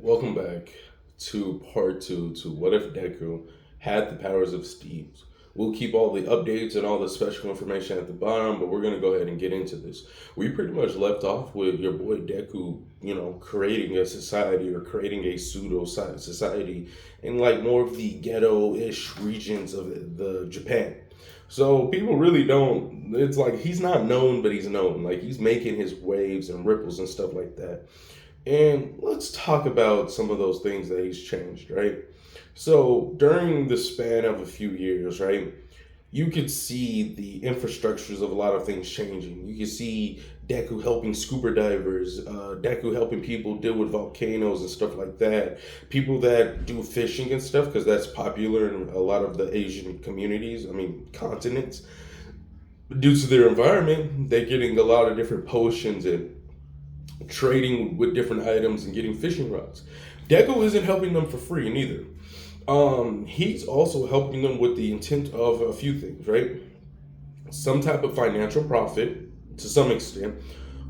Welcome back to part two to What If Deku Had the Powers of Steve. We'll keep all the updates and all the special information at the bottom, but we're going to go ahead and get into this. We pretty much left off with your boy Deku, creating a society or creating a pseudo society in like more of the ghetto ish regions of the Japan. So people really don't, it's like he's not known, but he's known. Like he's making his waves and ripples and stuff like that. And let's talk about some of those things that he's changed, right? So during the span of a few years, right, you could see the infrastructures of a lot of things changing. You could see Deku helping scuba divers, Deku helping people deal with volcanoes and stuff like that. People that do fishing and stuff, because that's popular in a lot of the Asian communities, continents. Due to their environment, they're getting a lot of different potions and trading with different items and getting fishing rods. Deku isn't helping them for free neither. He's also helping them with the intent of a few things, right? Some type of financial profit to some extent,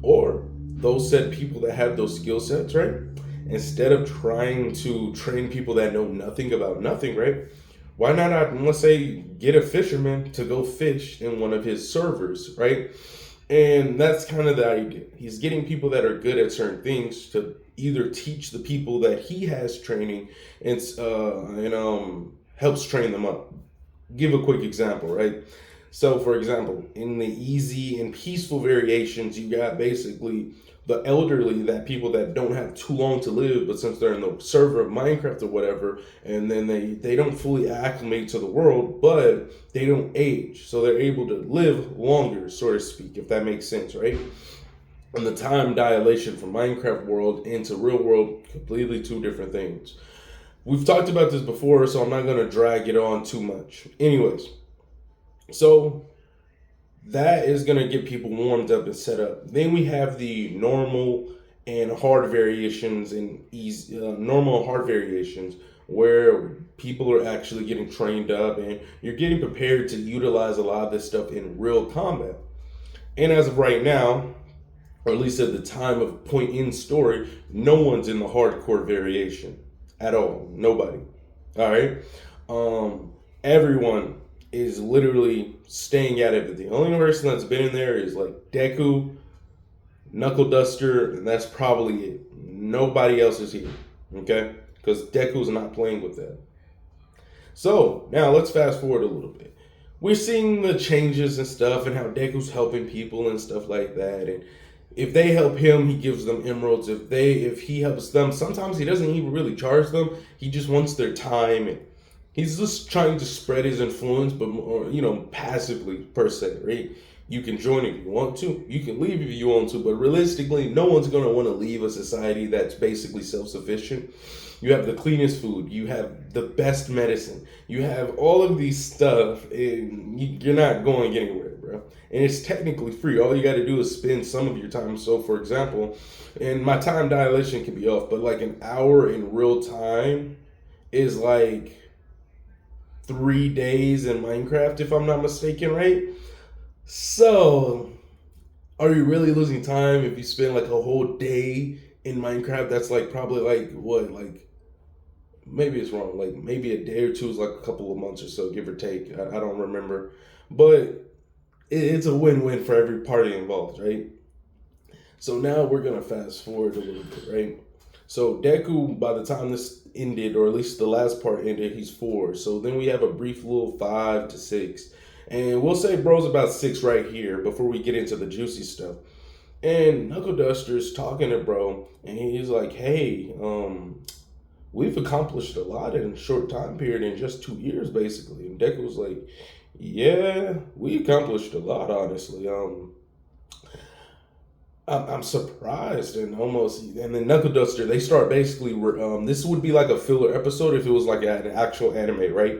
or those said people that have those skill sets, right? Instead of trying to train people that know nothing about nothing, right? Why not, let's say, get a fisherman to go fish in one of his servers, right? And that's kind of the idea. He's getting people that are good at certain things to either teach the people that he has training and helps train them up. Give a quick example, right? So, for example, in the easy and peaceful variations, you got basically the elderly, that people that don't have too long to live, but since they're in the server of Minecraft or whatever, and then they don't fully acclimate to the world, but they don't age, so they're able to live longer, so to speak, if that makes sense, right? And the time dilation from Minecraft world into real world, completely two different things. We've talked about this before, so I'm not gonna drag it on too much. Anyways, so that is going to get people warmed up and set up. Then we have the normal and hard variations and easy, normal and hard variations where people are actually getting trained up and you're getting prepared to utilize a lot of this stuff in real combat. And as of right now, or at least at the time of point in story, no one's in the hardcore variation at all. Nobody. All right. Everyone is literally staying at it. The only person that's been in there is like Deku, Knuckle Duster, and that's probably it. Nobody else is here. Okay? Because Deku's not playing with that. So now let's fast forward a little bit. We're seeing the changes and stuff and how Deku's helping people and stuff like that. And if they help him, he gives them emeralds. If he helps them, sometimes he doesn't even really charge them. He just wants their time and he's just trying to spread his influence, but more, passively per se, right? You can join if you want to. You can leave if you want to, but realistically, no one's gonna want to leave a society that's basically self-sufficient. You have the cleanest food. You have the best medicine. You have all of these stuff, and you're not going anywhere, bro. And it's technically free. All you got to do is spend some of your time. So, for example, and my time dilation can be off, but like an hour in real time is like 3 days in Minecraft, if I'm not mistaken, right? So, are you really losing time if you spend like a whole day in Minecraft? That's like probably like what, like maybe it's wrong. Like maybe a day or two is like a couple of months or so, give or take. I don't remember, but it's a win-win for every party involved, right? So now we're gonna fast forward a little bit, right? So Deku, by the time this ended, or at least the last part ended, he's 4. So then we have a brief little 5 to 6. And we'll say bro's about 6 right here before we get into the juicy stuff. And Knuckle Duster's talking to bro, and he's like, hey, we've accomplished a lot in a short time period in just 2 years, basically. And Deku's like, yeah, we accomplished a lot, honestly. I'm surprised and almost, and then Knuckle Duster, they start basically, this would be like a filler episode if it was like an actual anime, right?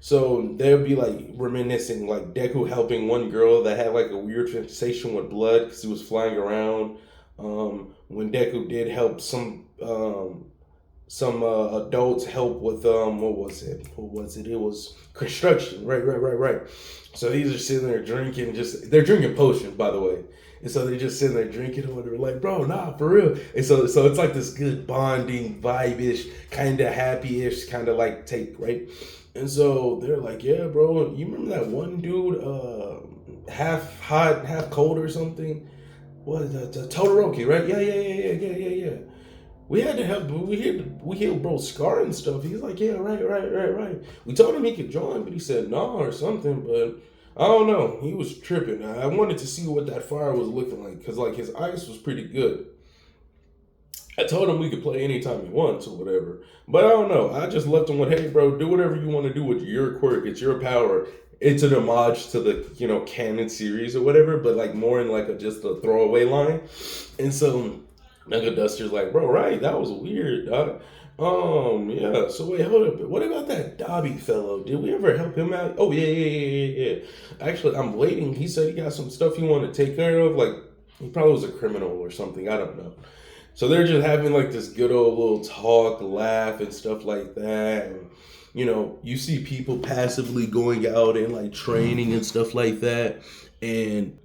So they'll be like reminiscing, like Deku helping one girl that had like a weird sensation with blood because he was flying around. When Deku did help some adults help with what was it? It was construction. Right. So these are sitting there drinking, they're drinking potions, by the way. And so they're just sitting there drinking or whatever, like, bro, nah, for real. And so it's like this good bonding, vibe-ish, kind of happy-ish kind of like take, right? And so they're like, yeah, bro, you remember that one dude, half hot, half cold or something? What is that? Todoroki, right? Yeah. We had to help. We healed bro's scar and stuff. He's like, yeah, right. We told him he could join, but he said no or something. But I don't know. He was tripping. I wanted to see what that fire was looking like because like his ice was pretty good. I told him we could play anytime he wants or whatever. But I don't know. I just left him with, hey, bro, do whatever you want to do with your quirk. It's your power. It's an homage to the canon series or whatever, but like more in like just a throwaway line. And so Mega Duster's like, bro, right? That was weird, dog. Yeah. So wait, hold up. What about that Dobby fellow? Did we ever help him out? Oh yeah. Actually, I'm waiting. He said he got some stuff he wanted to take care of. Like he probably was a criminal or something. I don't know. So they're just having like this good old little talk, laugh, and stuff like that. And, you see people passively going out and like training and stuff like that. And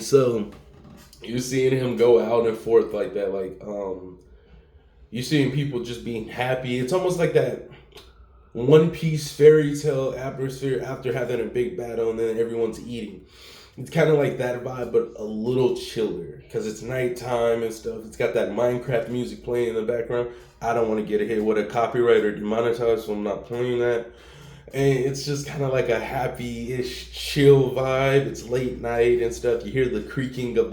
so you seeing him go out and forth like that, like you seeing people just being happy. It's almost like that One Piece fairy tale atmosphere after having a big battle and then everyone's eating. It's kind of like that vibe, but a little chiller because it's nighttime and stuff. It's got that Minecraft music playing in the background. I don't want to get hit with a copyright or demonetized, so I'm not playing that. And it's just kind of like a happy-ish, chill vibe. It's late night and stuff. You hear the creaking of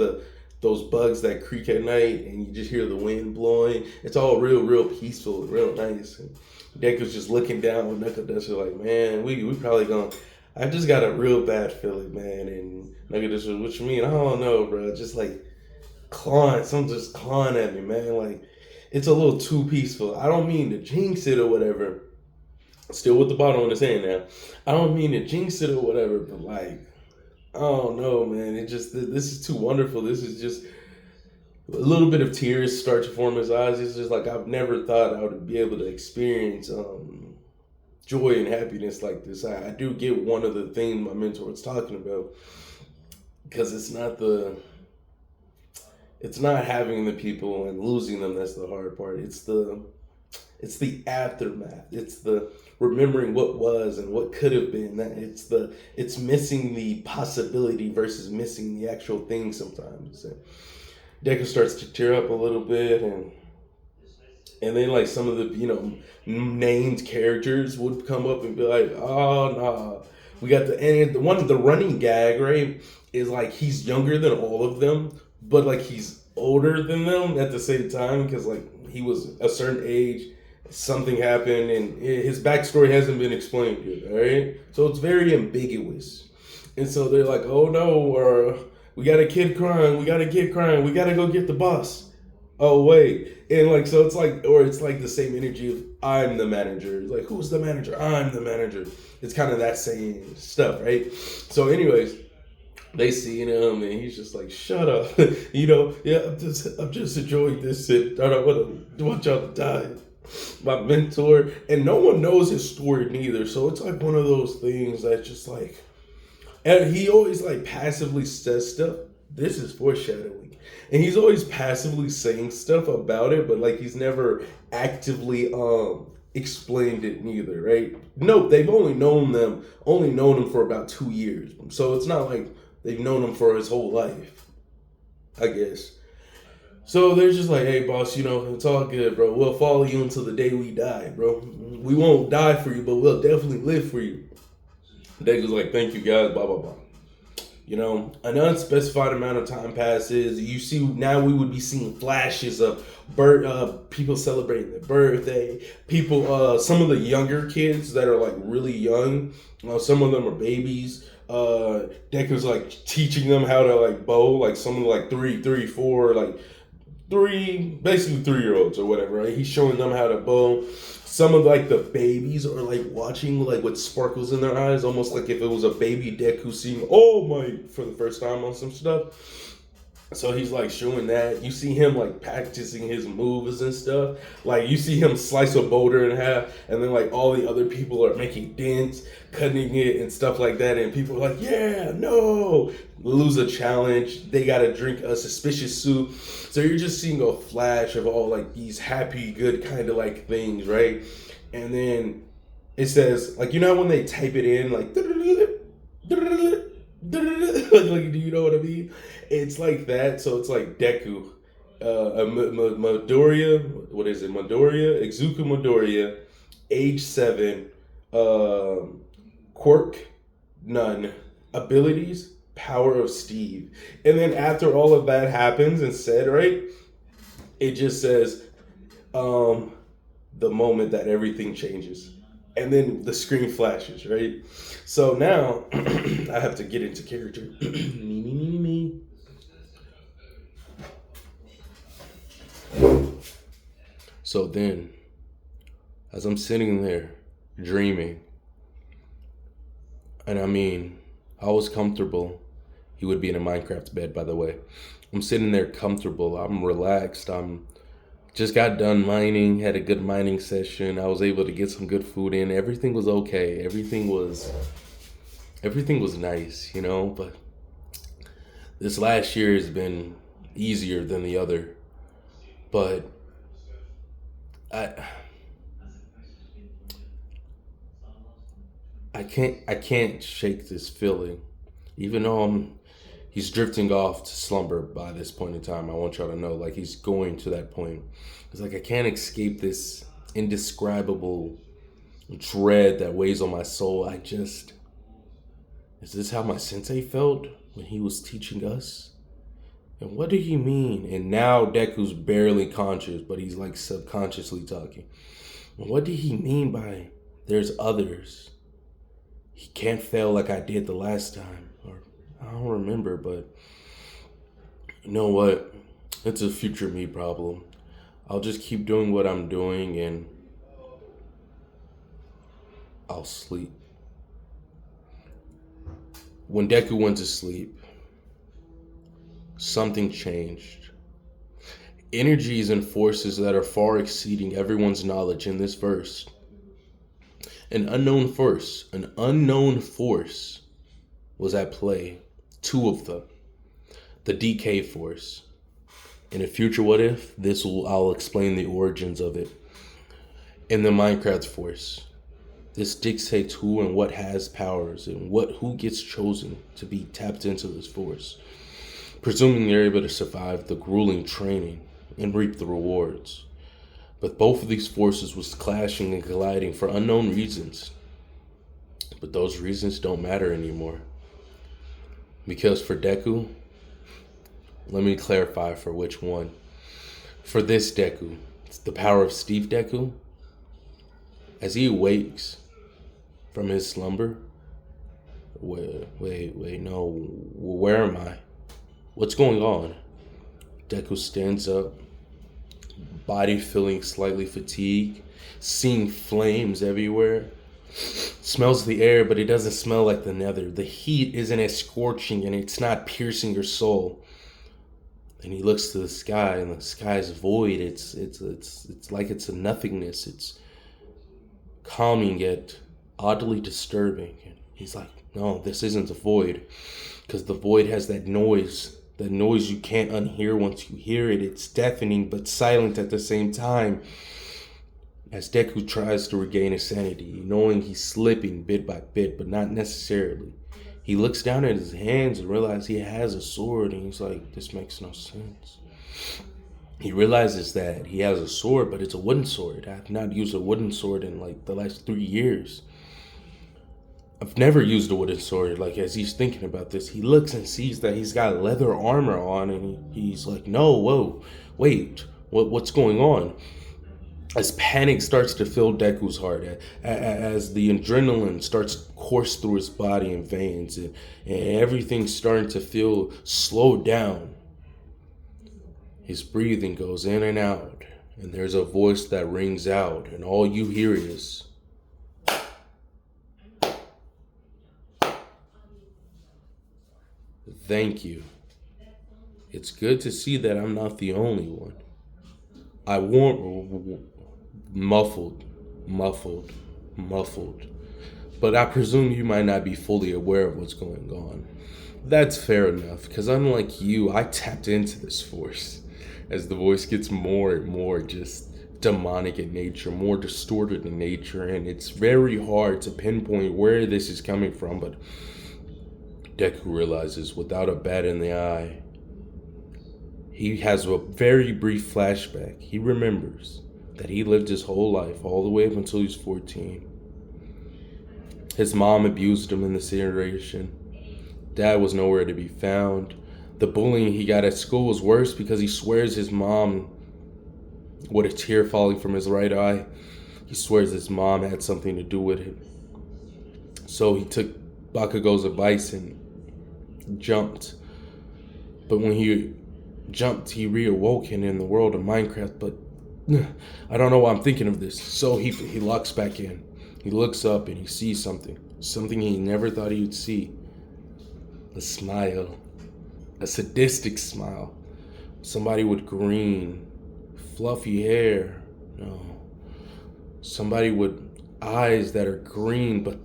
those bugs that creak at night, and you just hear the wind blowing. It's all real peaceful, real nice. And Deku's just looking down with Knuckle Duster like, man, we probably gonna. I just got a real bad feeling, man. And Knuckle Duster, what you mean? I don't know, bro. Just like something just clawing at me, man. Like it's a little too peaceful. I don't mean to jinx it or whatever. Still with the bottle in his hand now. I don't mean to jinx it or whatever, but like, I don't know, man. This is too wonderful. This is just a little bit of tears start to form in his eyes. It's just like I've never thought I would be able to experience joy and happiness like this. I do get one of the things my mentor was talking about because it's not having the people and losing them that's the hard part. It's the aftermath. It's the remembering what was and what could have been. It's missing the possibility versus missing the actual thing sometimes. And Deku starts to tear up a little bit, and then like some of the named characters would come up and be like, oh no, we got the running gag, right, is like he's younger than all of them, but like he's older than them at the same time because like he was a certain age, something happened, and his backstory hasn't been explained yet, all right? So it's very ambiguous. And so they're like, oh no, we got a kid crying, we got to go get the boss. Oh wait. And like, so it's like the same energy of I'm the manager. It's like, who's the manager? I'm the manager. It's kind of that same stuff, right? So anyways, they see him and he's just like, shut up. Yeah, I'm just enjoying this and I don't want y'all to die. My mentor, and no one knows his story neither. So it's like one of those things that's just like, and he always like passively says stuff. This is foreshadowing, and he's always passively saying stuff about it, but like he's never actively explained it neither, right? Nope, they've only known him for about 2 years, so it's not like they've known him for his whole life, I guess. So they're just like, hey, boss, it's all good, bro. We'll follow you until the day we die, bro. We won't die for you, but we'll definitely live for you. Deku's like, thank you, guys, blah, blah, blah. An unspecified amount of time passes. You see, now we would be seeing flashes of people celebrating their birthday. People, some of the younger kids that are like really young, some of them are babies. Deku's like teaching them how to like bow, like some of like three, four, like basically 3-year-olds or whatever, right? He's showing them how to bow. Some of like the babies are like watching like with sparkles in their eyes, almost like if it was a baby Deku seeing for the first time on some stuff. So he's like showing that. You see him like practicing his moves and stuff. Like you see him slice a boulder in half, and then like all the other people are making dents, cutting it and stuff like that. And people are like, "Yeah, no, lose a challenge. They gotta drink a suspicious soup." So you're just seeing a flash of all like these happy, good kind of like things, right? And then it says like when they type it in like like, do you know what I mean? It's like that. So it's like Deku, Midoriya. What is it? Midoriya, Izuku Midoriya, age 7, um, quirk none, abilities power of Steve, and then after all of that happens and said, right, it just says um, the moment that everything changes. And then the screen flashes, right? So now I have to get into character. Me, me, me, me, me. So then, as I'm sitting there dreaming, and I mean, I was comfortable. He would be in a Minecraft bed, by the way. I'm sitting there comfortable. I'm relaxed. I'm just got done mining, had a good mining session. I was able to get some good food in. Everything was okay. Everything was nice, but this last year has been easier than the other. But I I can't shake this feeling. Even though he's drifting off to slumber by this point in time. I want y'all to know, like, he's going to that point. It's like I can't escape this indescribable dread that weighs on my soul. Is this how my sensei felt when he was teaching us? And what do you mean? And now Deku's barely conscious, but he's like subconsciously talking. And what did he mean by there's others? He can't fail like I did the last time. Or I don't remember, but you know what? It's a future me problem. I'll just keep doing what I'm doing and I'll sleep. When Deku went to sleep, something changed. Energies and forces that are far exceeding everyone's knowledge in this verse. An unknown force was at play. Two of them. The DK force. In a future what if, I'll explain the origins of it. And the Minecraft force. This dictates who and what has powers and who gets chosen to be tapped into this force. Presuming they're able to survive the grueling training and reap the rewards. But both of these forces was clashing and colliding for unknown reasons. But those reasons don't matter anymore. Because for Deku, let me clarify for which one. For this Deku, it's the power of Steve Deku. As he awakes from his slumber, wait, no, where am I? What's going on? Deku stands up, body feeling slightly fatigued, seeing flames everywhere. Smells the air, but it doesn't smell like the nether. The heat isn't as scorching and it's not piercing your soul. And he looks to the sky, and the sky is void. It's like it's a nothingness. It's calming yet oddly disturbing. And he's like, no, this isn't a void, because the void has that noise you can't unhear once you hear it. It's deafening but silent at the same time. As Deku tries to regain his sanity, knowing he's slipping bit by bit, but not necessarily. He looks down at his hands and realizes he has a sword, and he's like, this makes no sense. He realizes that he has a sword, but it's a wooden sword. I've not used a wooden sword in like the last 3 years. I've never used a wooden sword. Like, as he's thinking about this, he looks and sees that he's got leather armor on, and he's like, no, whoa, wait, what's going on? As panic starts to fill Deku's heart, as the adrenaline starts to course through his body and veins, and everything's starting to feel slowed down, his breathing goes in and out, and there's a voice that rings out, and all you hear is, thank you. It's good to see that I'm not the only one. I warn muffled, muffled, muffled. But I presume you might not be fully aware of what's going on. That's fair enough, because unlike you, I tapped into this force. As the voice gets more and more just demonic in nature, more distorted in nature, and it's very hard to pinpoint where this is coming from, but Deku realizes without a bat in the eye, he has a very brief flashback. He remembers that he lived his whole life, all the way up until he was 14. His mom abused him in this iteration. Dad was nowhere to be found. The bullying he got at school was worse because he swears his mom, with a tear falling from his right eye, he swears his mom had something to do with it. So he took Bakugo's advice and jumped. But when he jumped, he reawoken in the world of Minecraft. But I don't know why I'm thinking of this. So he locks back in. He looks up and he sees something he never thought he would see. A smile, a sadistic smile. Somebody with green, fluffy hair. No. Somebody with eyes that are green but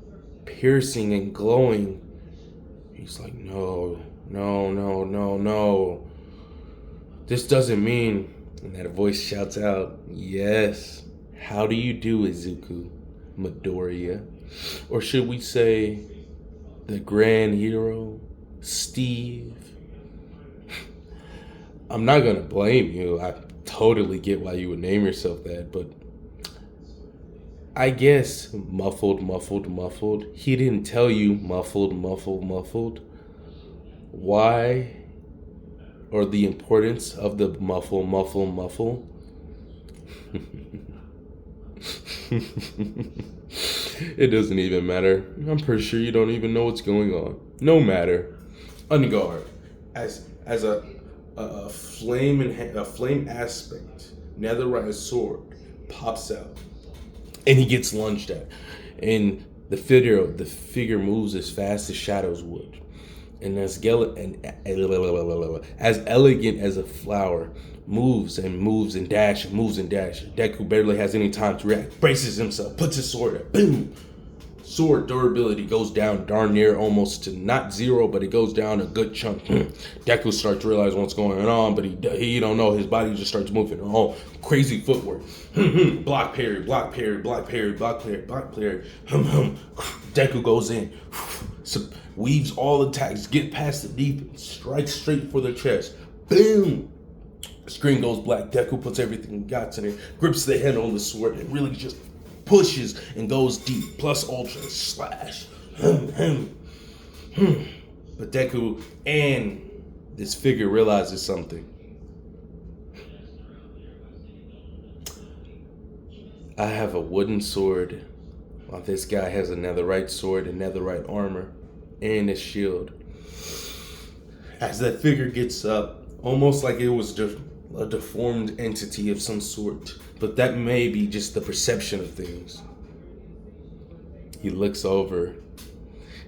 piercing and glowing. He's like, no. This doesn't mean. And that voice shouts out, yes. How do you do, Izuku, Midoriya? Or should we say, the grand hero, Steve? I'm not gonna blame you. I totally get why you would name yourself that, but I guess muffled. He didn't tell you muffled. Why? Or the importance of the muffle. It doesn't even matter. I'm pretty sure you don't even know what's going on. No matter. Unguard, as a flame aspect, netherite sword pops out, and he gets lunged at, and the figure moves as fast as shadows would. And as elegant as a flower, moves and dashes. Deku barely has any time to react. Braces himself, puts his sword up, boom! Sword durability goes down darn near almost to not zero, but it goes down a good chunk. Deku starts to realize what's going on, but he don't know. His body just starts moving. Oh, crazy footwork. Block parry. Deku goes in. Weaves all attacks, get past the defense, strikes straight for the chest. Boom! Screen goes black. Deku puts everything he got in it, grips the handle on the sword, and really just pushes and goes deep. Plus ultra slash. But Deku and this figure realizes something. I have a wooden sword, while this guy has a netherite sword and netherite armor. And a shield. As that figure gets up, almost like it was a deformed entity of some sort, but that may be just the perception of things. He looks over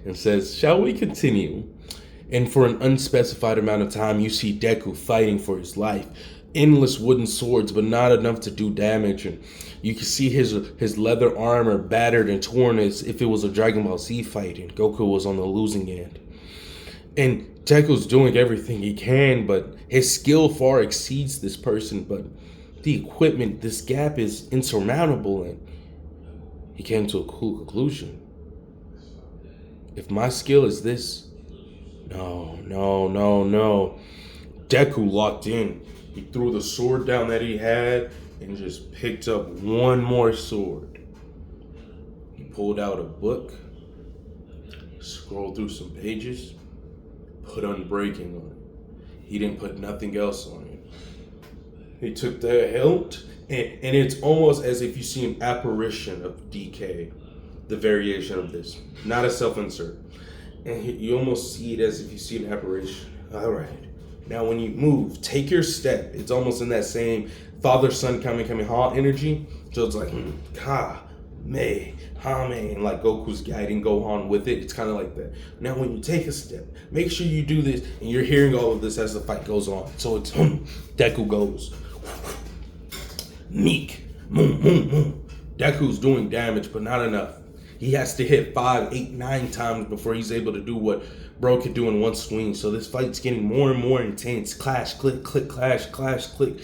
and says, "Shall we continue?" And for an unspecified amount of time, you see Deku fighting for his life. Endless wooden swords, but not enough to do damage. And you can see his leather armor battered and torn as if it was a Dragon Ball Z fight, and Goku was on the losing end. And Deku's doing everything he can, but his skill far exceeds this person. But the equipment, this gap is insurmountable, and he came to a cool conclusion. If my skill is this, no. Deku locked in. He threw the sword down that he had and just picked up one more sword. He pulled out a book, scrolled through some pages, put Unbreaking on it. He didn't put nothing else on it. He took the hilt, and it's almost as if you see an apparition of DK, the variation of this, not a self-insert. And you almost see it as if you see an apparition. All right. Now, when you move, take your step. It's almost in that same father-son Kamehameha energy. So it's like, May, Hame, and like Goku's guiding Gohan with it. It's kind of like that. Now, when you take a step, make sure you do this, and you're hearing all of this as the fight goes on. So it's Deku goes, Meek, Deku's doing damage, but not enough. He has to hit 5, 8, 9 times before he's able to do what bro could do in one swing. So this fight's getting more and more intense. Clash, click, click, clash, click.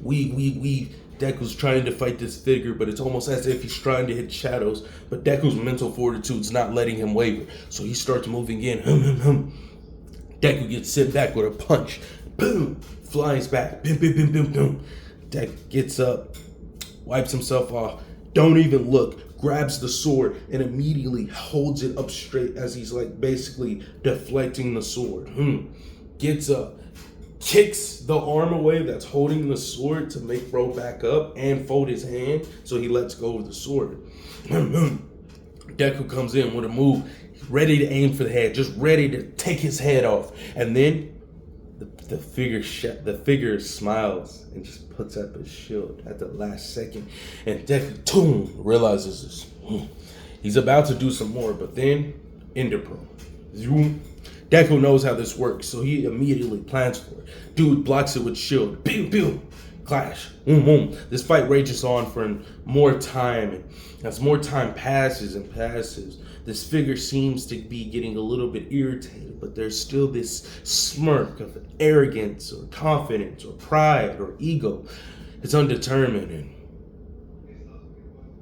We. Deku's trying to fight this figure, but it's almost as if he's trying to hit shadows. But Deku's mental fortitude's not letting him waver. So he starts moving in. Deku gets sent back with a punch. Boom! Flies back. Boom. Deku gets up, wipes himself off, don't even look, grabs the sword, and immediately holds it up straight as he's like basically deflecting the sword. Gets up, kicks the arm away that's holding the sword to make bro back up and fold his hand so he lets go of the sword. Deku comes in with a move, ready to aim for the head, just ready to take his head off. And then the figure smiles and just puts up his shield at the last second. And Deku realizes this. He's about to do some more, but then Enderpearl. Deku knows how this works, so he immediately plans for it. Dude blocks it with shield. Pew! Clash. This fight rages on for more time. And as more time passes, this figure seems to be getting a little bit irritated, but there's still this smirk of arrogance or confidence or pride or ego. It's undetermined. And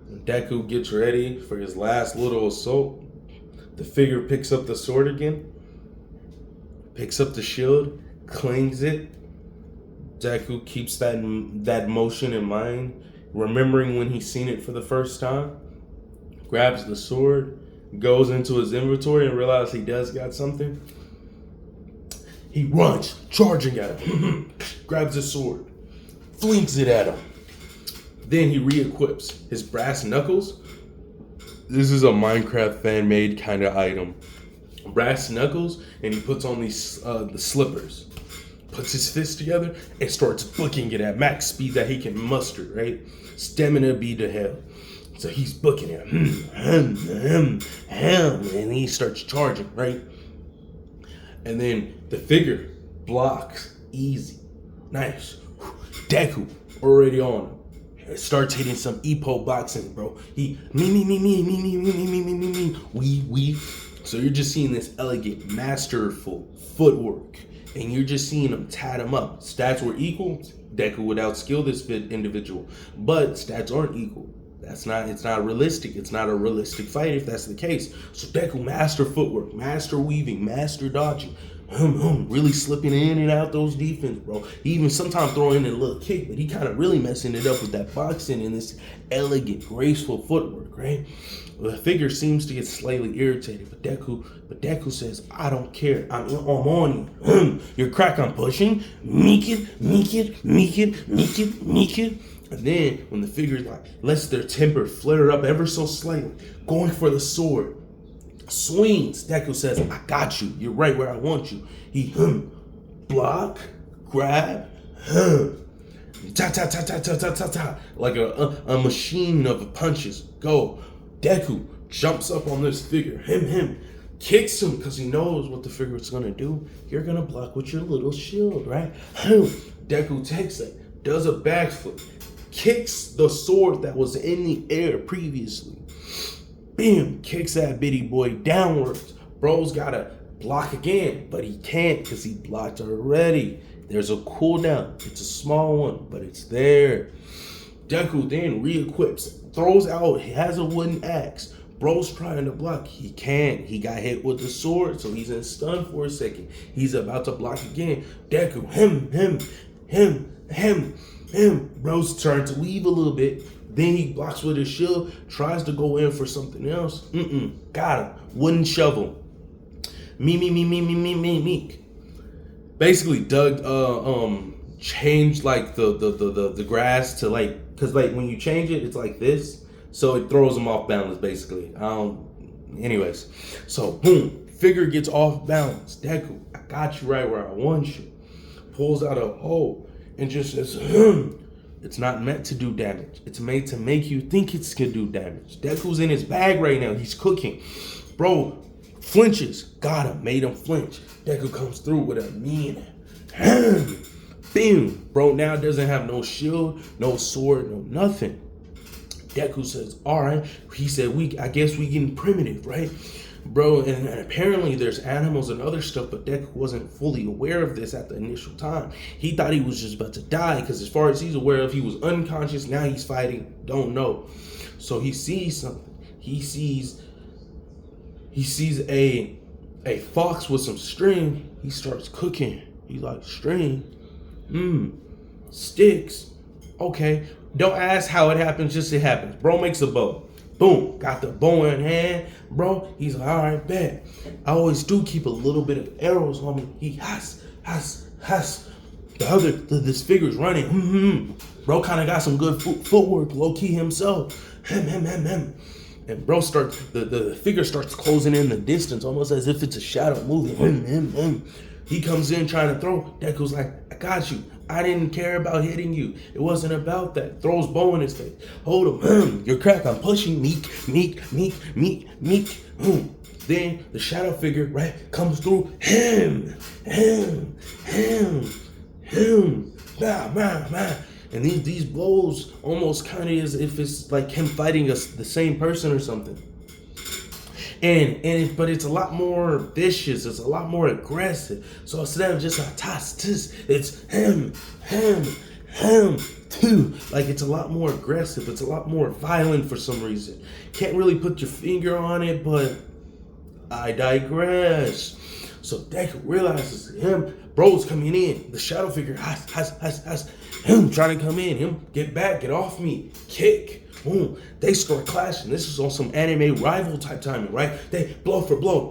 when Deku gets ready for his last little assault, the figure picks up the sword again, picks up the shield, clings it. Deku keeps that motion in mind, remembering when he's seen it for the first time, grabs the sword, goes into his inventory and realizes he does got something. He runs, charging at him, grabs his sword, flings it at him. Then he re-equips his brass knuckles. This is a Minecraft fan-made kind of item. Brass knuckles, and he puts on these the slippers. Puts his fists together and starts booking it at max speed that he can muster, right? Stamina be to hell. So he's booking it. And he starts charging, right? And then the figure blocks. Easy. Nice. Deku already on him. It starts hitting some Ippo boxing, bro. He me. We. So you're just seeing this elegant, masterful footwork. And you're just seeing him tat him up. Stats were equal, Deku would outskill this individual. But stats aren't equal. It's not realistic. It's not a realistic fight if that's the case. So Deku, master footwork, master weaving, master dodging. Really slipping in and out those defense, bro. He even sometimes throwing in a little kick, but he kind of really messing it up with that boxing and this elegant, graceful footwork, right? The figure seems to get slightly irritated, but Deku says, I don't care. I'm on you. You're crack, I'm pushing. Meek it. And then when the figure lets their temper flare up ever so slightly, going for the sword, swings, Deku says, I got you. You're right where I want you. He block, grab, ta, like a machine of punches. Go. Deku jumps up on this figure, kicks him because he knows what the figure is gonna do. You're gonna block with your little shield, right? Deku takes it, does a backflip, kicks the sword that was in the air previously. Bam! Kicks that bitty boy downwards. Bro's gotta block again, but he can't because he blocked already. There's a cooldown. It's a small one, but it's there. Deku then re-equips, throws out, he has a wooden axe. Bro's trying to block. He can't. He got hit with the sword, so he's in stun for a second. He's about to block again. Deku, him. Bro's trying to weave a little bit. Then he blocks with his shield, tries to go in for something else. Got him. Wooden shovel. Me. Basically, Doug changed like the grass to like, cause like when you change it, it's like this, so it throws him off balance basically. Anyways, so boom, figure gets off balance. Deku, I got you right where I want you. Pulls out a hole and just says, It's not meant to do damage. It's made to make you think it's gonna do damage. Deku's in his bag right now. He's cooking. Bro flinches. Got him. Made him flinch. Deku comes through with a mean ham. Boom. Bro now doesn't have no shield, no sword, no nothing. Deku says, all right. He said, I guess we getting primitive, right? Bro, and apparently there's animals and other stuff, but Deku wasn't fully aware of this at the initial time. He thought he was just about to die, because as far as he's aware of, he was unconscious. Now he's fighting, don't know. So he sees something. He sees a fox with some string. He starts cooking. He's like, string? Sticks. Okay. Don't ask how it happens, just it happens. Bro makes a bow. Boom. Got the bow in hand. Bro, he's like, all right, bet. I always do keep a little bit of arrows on me. He has. This figure's running. Bro kind of got some good footwork, low-key himself. And bro starts, the figure starts closing in the distance, almost as if it's a shadow moving. He comes in trying to throw. Deku's like, I got you. I didn't care about hitting you. It wasn't about that. Throws bow in his face. Hold him. You're crack. I'm pushing. Meek. Then the shadow figure, right, comes through. Him. And these blows almost kind of as if it's like him fighting the same person or something. But it's a lot more vicious. It's a lot more aggressive. So instead of just a toss, it's him, too. Like it's a lot more aggressive. It's a lot more violent for some reason. Can't really put your finger on it, but I digress. So Deku realizes him, bro's coming in. The shadow figure has him trying to come in. Him, get back, get off me, kick. Boom. They start clashing. This is on some anime rival type timing, right? They blow for blow.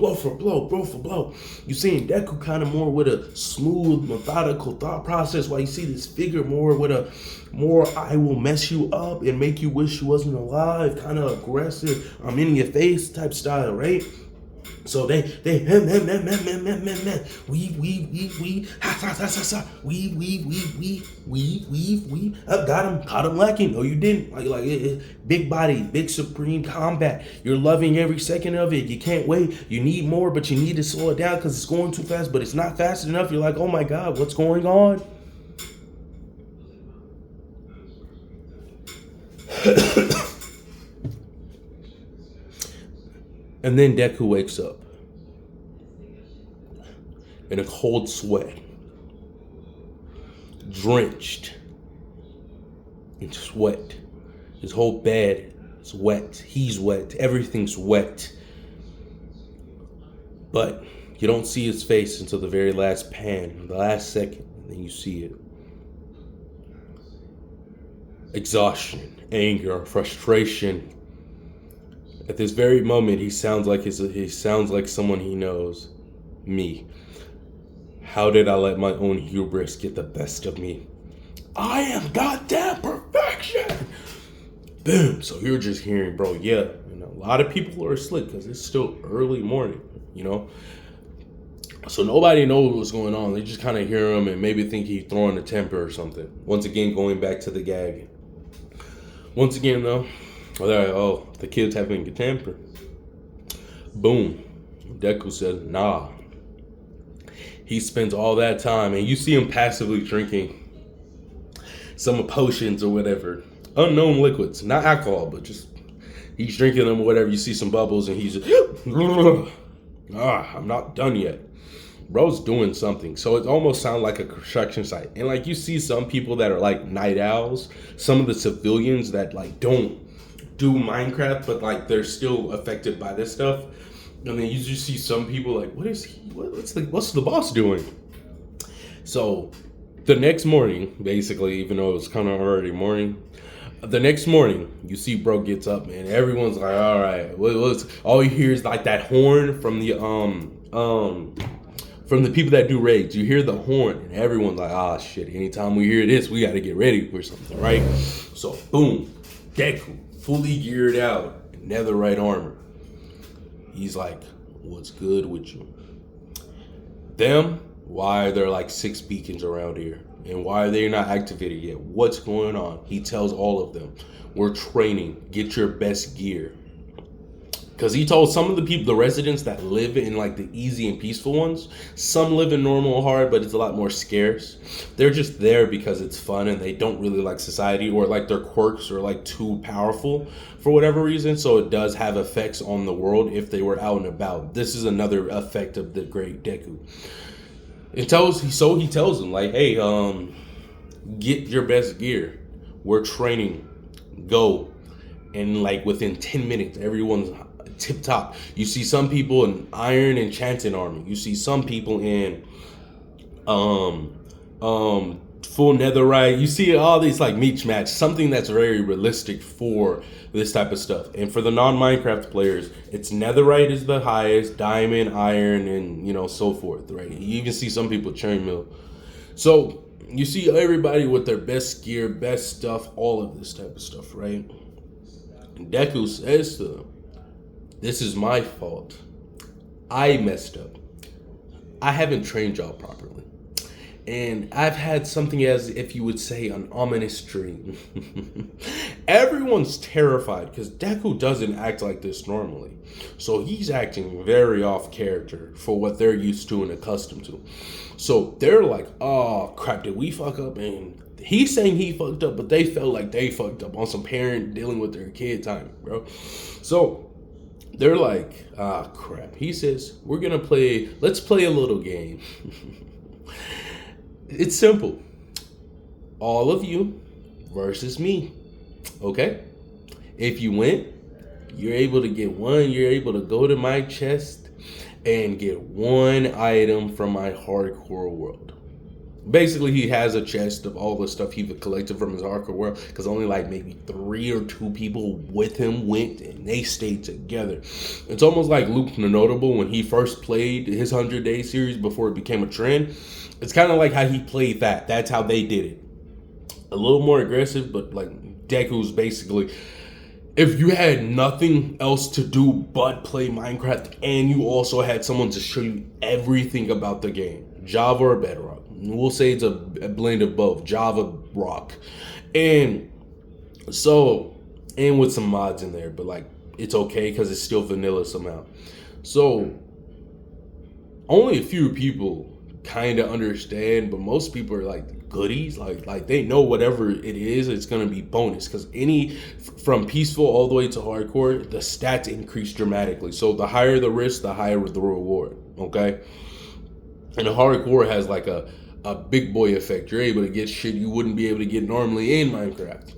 You seeing Deku kind of more with a smooth, methodical thought process, while you see this figure more with a I will mess you up and make you wish you wasn't alive, kind of aggressive, I'm in your face type style, right? So we got him lacking. No, you didn't. Like big body, big supreme combat. You're loving every second of it. You can't wait. You need more, but you need to slow it down because it's going too fast. But it's not fast enough. You're like, oh my god, what's going on? And then Deku wakes up in a cold sweat, drenched in sweat. His whole bed is wet. He's wet. Everything's wet. But you don't see his face until the very last pan, the last second, and then you see it. Exhaustion, anger, frustration. At this very moment, he sounds like someone he knows. Me. How did I let my own hubris get the best of me? I am goddamn perfection! Boom. So you're just hearing, bro, yeah. A lot of people are asleep because it's still early morning, So nobody knows what's going on. They just kind of hear him and maybe think he's throwing a temper or something. Once again, going back to the gag. Once again, though, they're like, oh, the kid's having a temper. Boom. Deku says, nah. He spends all that time, and you see him passively drinking some potions or whatever. Unknown liquids. Not alcohol, but just, he's drinking them or whatever. You see some bubbles, and he's just, I'm not done yet. Bro's doing something. So it almost sounds like a construction site. And like you see some people that are like night owls, some of the civilians that like don't do Minecraft, but like they're still affected by this stuff. And then you just see some people like, what's the boss doing? So the next morning, basically, even though it was kind of already morning, the next morning you see bro gets up, man. Everyone's like, all right, all you hear is like that horn from the people that do raids. You hear the horn and everyone's like, ah, shit, anytime we hear this, we got to get ready for something, right? So boom, Deku fully geared out in netherite armor. He's like, what's good with you? Them, why are there like 6 beacons around here? And why are they not activated yet? What's going on? He tells all of them, we're training. Get your best gear. Because he told some of the people, the residents that live in like the easy and peaceful ones, some live in normal and hard, but it's a lot more scarce. They're just there because it's fun and they don't really like society, or like their quirks are like too powerful for whatever reason. So it does have effects on the world if they were out and about. This is another effect of the great Deku. He tells them like, hey, get your best gear. We're training. Go. And like within 10 minutes, everyone's tip top. You see some people in iron enchanted armor. You see some people in full netherite. You see all these like meat match, something that's very realistic for this type of stuff. And for the non-Minecraft players, it's netherite is the highest, diamond, iron, and so forth, right? You even see some people cherry mill. So you see everybody with their best gear, best stuff, all of this type of stuff, right? And Deku says to them, this is my fault. I messed up. I haven't trained y'all properly. And I've had something, as if you would say, an ominous dream. Everyone's terrified because Deku doesn't act like this normally. So he's acting very off character for what they're used to and accustomed to. So they're like, oh crap, did we fuck up? And he's saying he fucked up, but they felt like they fucked up on some parent dealing with their kid time, bro. So they're like, ah, crap. He says, let's play a little game. It's simple. All of you versus me. Okay? If you win, you're able to get one. You're able to go to my chest and get one item from my hardcore world. Basically, he has a chest of all the stuff he collected from his hardcore world, because only like maybe 3 or 2 people with him went and they stayed together. It's almost like Luke Notable when he first played his 100-day series before it became a trend. It's kind of like how he played that. That's how they did it. A little more aggressive, but like Deku's basically, if you had nothing else to do but play Minecraft and you also had someone to show you everything about the game, Java or Bedrock. We'll say it's a blend of both, Java, Rock. And so, and with some mods in there, but like, it's okay because it's still vanilla somehow. So, only a few people kind of understand, but most people are like goodies. Like they know whatever it is, it's going to be bonus. Because from peaceful all the way to hardcore, the stats increase dramatically. So the higher the risk, the higher the reward, okay? And the hardcore has like a big boy effect. You're able to get shit you wouldn't be able to get normally in Minecraft.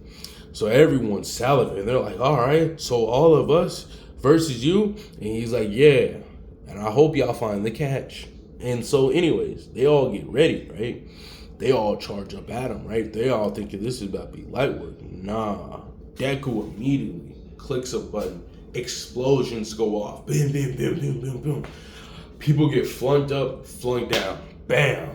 So everyone's salivating. They're like, all right, so all of us versus you? And he's like, yeah. And I hope y'all find the catch. And so anyways, they all get ready, right? They all charge up at him, right? They all thinking this is about to be light work. Nah. Deku immediately clicks a button. Explosions go off. Bam, bam, bam, bam, bam, bam. People get flunked up, flunked down. Bam.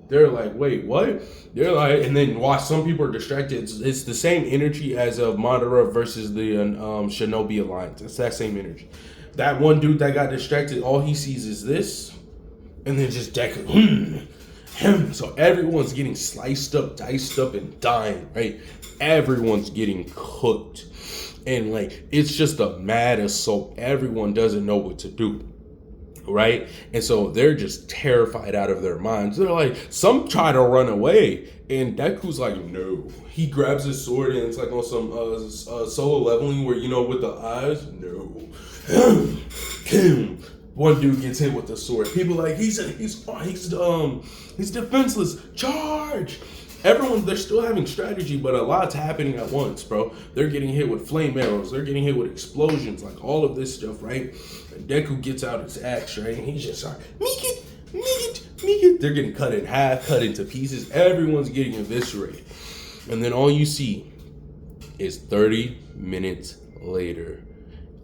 They're like, wait, what? They're like, and then watch, some people are distracted. It's the same energy as of Madara versus the Shinobi Alliance. It's that same energy. That one dude that got distracted, all he sees is this, and then just Deku. So everyone's getting sliced up, diced up, and dying, right? Everyone's getting cooked. And like, it's just a mad assault. Everyone doesn't know what to do. Right? And so they're just terrified out of their minds. They're like, some try to run away, and Deku's like, no. He grabs his sword, and it's like on some solo leveling where, with the eyes, no. One dude gets hit with the sword. People like, he's defenseless. Charge! They're still having strategy, but a lot's happening at once, bro. They're getting hit with flame arrows. They're getting hit with explosions, like all of this stuff, right? And Deku gets out his axe, right? And he's just like, meek it. They're getting cut in half, cut into pieces. Everyone's getting eviscerated. And then all you see is 30 minutes later,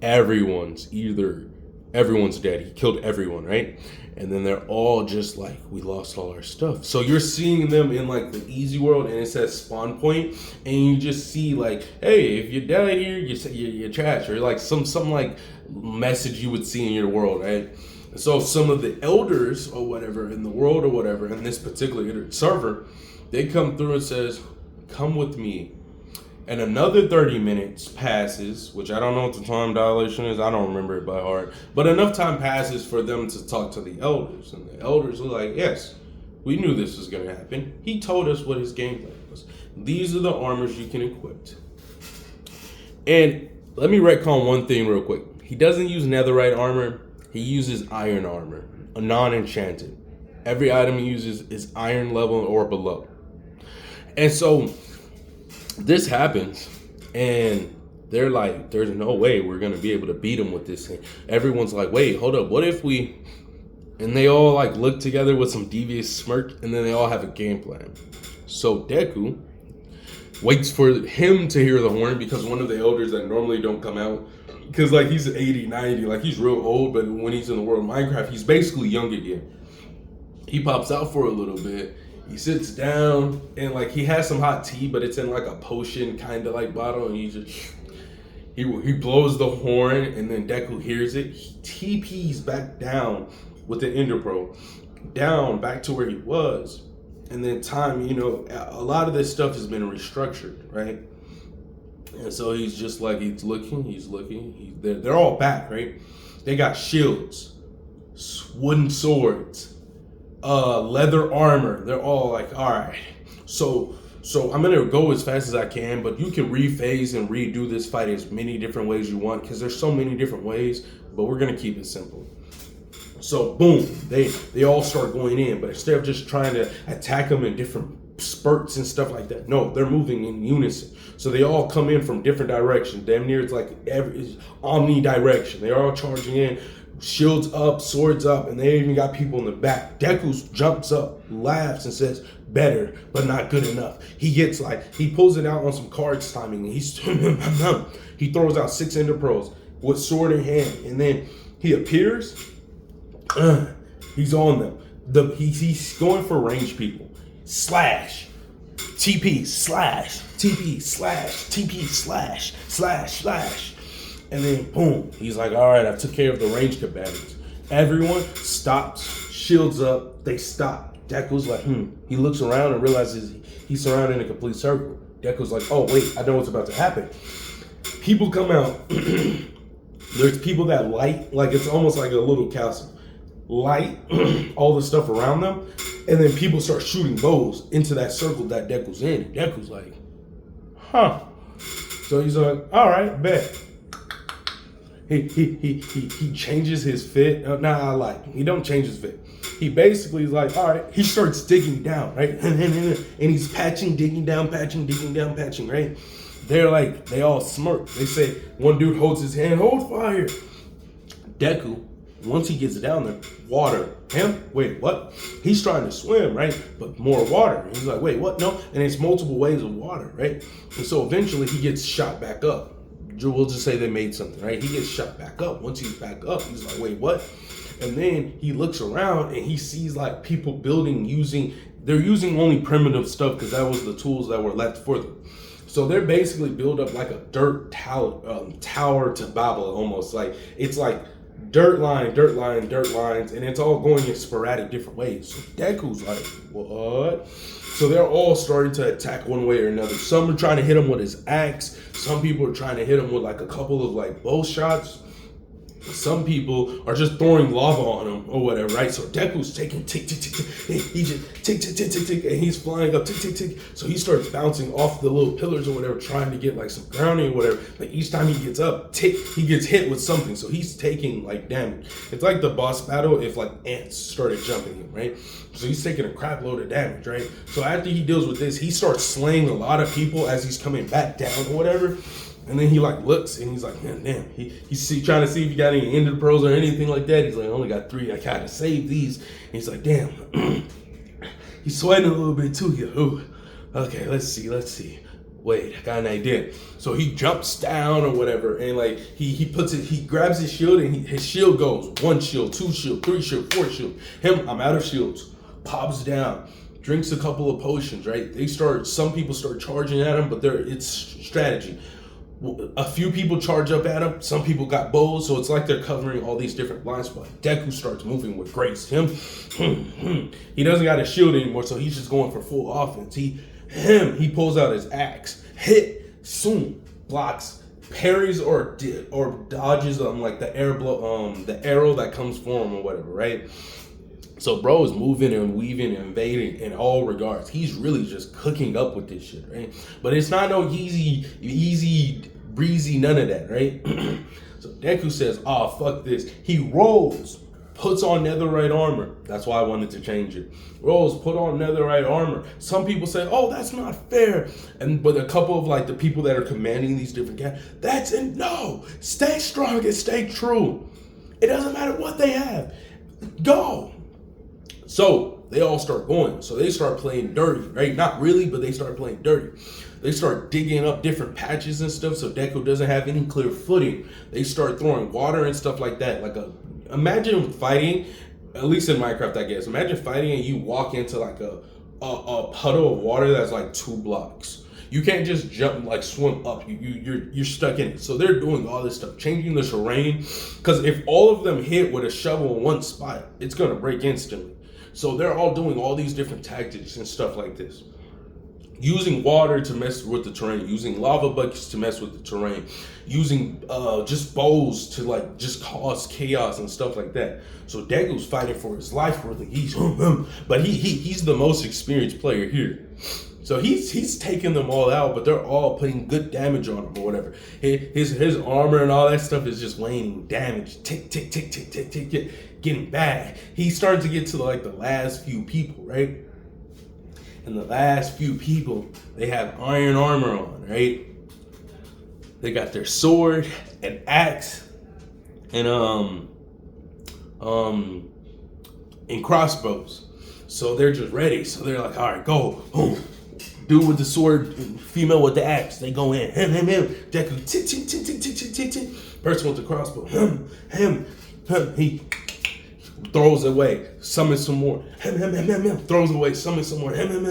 everyone's dead. He killed everyone, right? And then they're all just like, we lost all our stuff. So you're seeing them in like the easy world, and it says spawn point, and you just see like, hey, if you die here, you're trash, or like some like message you would see in your world, right? So some of the elders or whatever in the world or whatever in this particular server They come through and says, "Come with me." And another 30 minutes passes, which I don't know what the time dilation is. I don't remember it by heart. But enough time passes for them to talk to the elders. And the elders are like, yes, we knew this was going to happen. He told us what his game plan was. These are the armors you can equip. And let me retcon one thing real quick. He doesn't use netherite armor. He uses iron armor, a non-enchanted. Every item he uses is iron level or below. And so this happens, and they're like, there's no way we're going to be able to beat him with this thing. Everyone's like, wait, hold up. What if we... And they all like look together with some devious smirk, and then they all have a game plan. So Deku waits for him to hear the horn, because one of the elders that normally don't come out, because like he's 80, 90, like he's real old, but when he's in the world of Minecraft, he's basically young again. He pops out for a little bit. He sits down, and like he has some hot tea, but it's in like a potion kind of like bottle, and he blows the horn, and then Deku hears it. He TPs back down with the Ender Pearl, down back to where he was. And then time, a lot of this stuff has been restructured, right? And so he's just like, he's looking. They're all back, right? They got shields, wooden swords, leather armor. They're all like, all right. So I'm gonna go as fast as I can, but you can rephase and redo this fight as many different ways you want, because there's so many different ways, but we're gonna keep it simple. So boom, they all start going in, but instead of just trying to attack them in different spurts and stuff like that, no, they're moving in unison. So they all come in from different directions. Damn near it's like it's omni-direction. They're all charging in, shields up, swords up, and they even got people in the back. Deku jumps up, laughs, and says, "Better, but not good enough." He pulls it out on some cards timing, and he throws out 6 Ender Pearls with sword in hand, and then he appears. He's on them. He's going for ranged people. Slash, TP, slash, TP, slash, TP, slash. And then boom, he's like, all right, I took care of the ranged combatants. Everyone stops, shields up, they stop. Deku's like, He looks around and realizes he's surrounded in a complete circle. Deku's like, oh wait, I know what's about to happen. People come out. There's people that light, like it's almost like a little castle. Light all the stuff around them, and then people start shooting bows into that circle that Deku's in. Deku's like, huh. So he's like, all right, bet. He changes his fit. He don't change his fit. He basically is like, all right. He starts digging down, right, and he's patching, digging down, patching, right. They're like, they all smirk. They say, one dude holds his hand, hold fire. Deku, once he gets down there, water. Him? Wait, what? He's trying to swim, right? But more water. And he's like, wait, what? No. And it's multiple ways of water, right? And so eventually he gets shot back up. We'll just say they made something, right? He gets shot back up. Once he's back up, he's like, wait, what? And then he looks around and he sees like people building they're using only primitive stuff because that was the tools that were left for them. So they're basically build up like a dirt tower to Babel almost. Like it's like dirt lines, and it's all going in sporadic different ways. So Deku's like, what? So they're all starting to attack one way or another. Some are trying to hit him with his axe. Some people are trying to hit him with like a couple of like bow shots. Some people are just throwing lava on him or whatever, right? So Deku's taking tick, tick, tick, tick. He just tick, tick, tick, tick, tick, and he's flying up, tick, tick, tick. So he starts bouncing off the little pillars or whatever, trying to get like some grounding or whatever. Like each time he gets up, tick, he gets hit with something. So he's taking like damage. It's like the boss battle if like ants started jumping him, right? So he's taking a crap load of damage, right? So after he deals with this, he starts slaying a lot of people as he's coming back down or whatever. And then he like looks and he's like, man, damn. He's trying to see if he got any Ender Pearls or anything like that. He's like, I only got 3. I gotta save these. And he's like, damn. He's sweating a little bit too. He's like, ooh, okay, let's see. Wait, I got an idea. So he jumps down or whatever, and like he grabs his shield, and his shield goes 1 shield, 2 shield, 3 shield, 4 shield. I'm out of shields. Pops down. Drinks a couple of potions, right? Some people start charging at him, but it's strategy. A few people charge up at him. Some people got bows, so it's like they're covering all these different blind spots. Deku starts moving with grace. He doesn't got a shield anymore, so he's just going for full offense. He pulls out his axe, hit, soon blocks, parries or dodges like the arrow that comes for him or whatever, right? So bro is moving and weaving and invading in all regards. He's really just cooking up with this shit, right? But it's not no easy breezy, none of that, right? So Deku says, "Oh fuck this." He rolls, puts on netherite armor. That's why I wanted to change it. Rolls, put on netherite armor. Some people say, "Oh, that's not fair," but a couple of like the people that are commanding these different guys, no. Stay strong and stay true. It doesn't matter what they have. Go. So they all start going. So they start playing dirty, right? Not really, but they start playing dirty. They start digging up different patches and stuff so Deku doesn't have any clear footing. They start throwing water and stuff like that. Imagine fighting, at least in Minecraft, I guess. Imagine fighting and you walk into like a puddle of water that's like 2 blocks. You can't just jump, like swim up. You're stuck in it. So they're doing all this stuff, changing the terrain. Because if all of them hit with a shovel in one spot, it's gonna break instantly. So they're all doing all these different tactics and stuff like this. Using water to mess with the terrain, using lava buckets to mess with the terrain, using just bows to like just cause chaos and stuff like that. So Deku's fighting for his life, really. But he's the most experienced player here. So he's taking them all out, but they're all putting good damage on him or whatever. His armor and all that stuff is just waning damage, tick, getting bad. He's starting to get to like the last few people, right? And the last few people, they have iron armor on, right? They got their sword and axe and crossbows. So they're just ready. So they're like, all right, go. Boom. Dude with the sword, female with the axe. They go in. Him. Deku, tick. Person with the crossbow. Him. He throws away, summons some more. Throws away, summons some more. And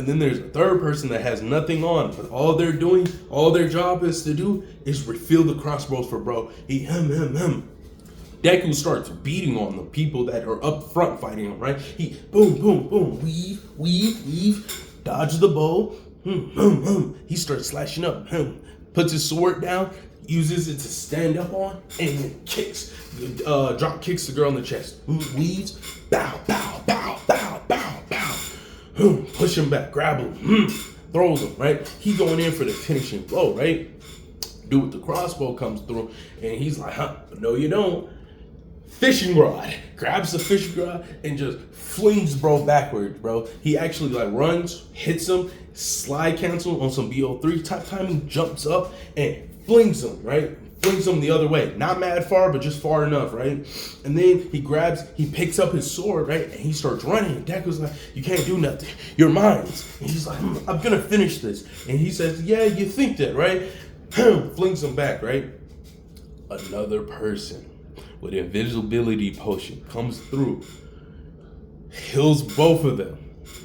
then there's a third person that has nothing on, but all their job is to do is refill the crossbows for bro. Deku starts beating on the people that are up front fighting him, right? He boom, weave, dodge the bow. He starts slashing up. Puts his sword down, uses it to stand up on, and then drop kicks the girl in the chest. Weaves, bow. Push him back, grab him, throws him, right? He going in for the finishing blow, right? Dude with the crossbow comes through, and he's like, no you don't. Fishing rod, grabs the fishing rod and just flings bro backwards, bro. He actually like runs, hits him, slide cancel on some BO3 type timing, jumps up and flings him, right? Flings him the other way. Not mad far, but just far enough, right? And then he picks up his sword, right? And he starts running. And Deku's like, you can't do nothing. You're mine. And he's like, I'm gonna finish this. And he says, yeah, you think that, right? Flings him back, right? Another person with invisibility potion comes through, heals both of them,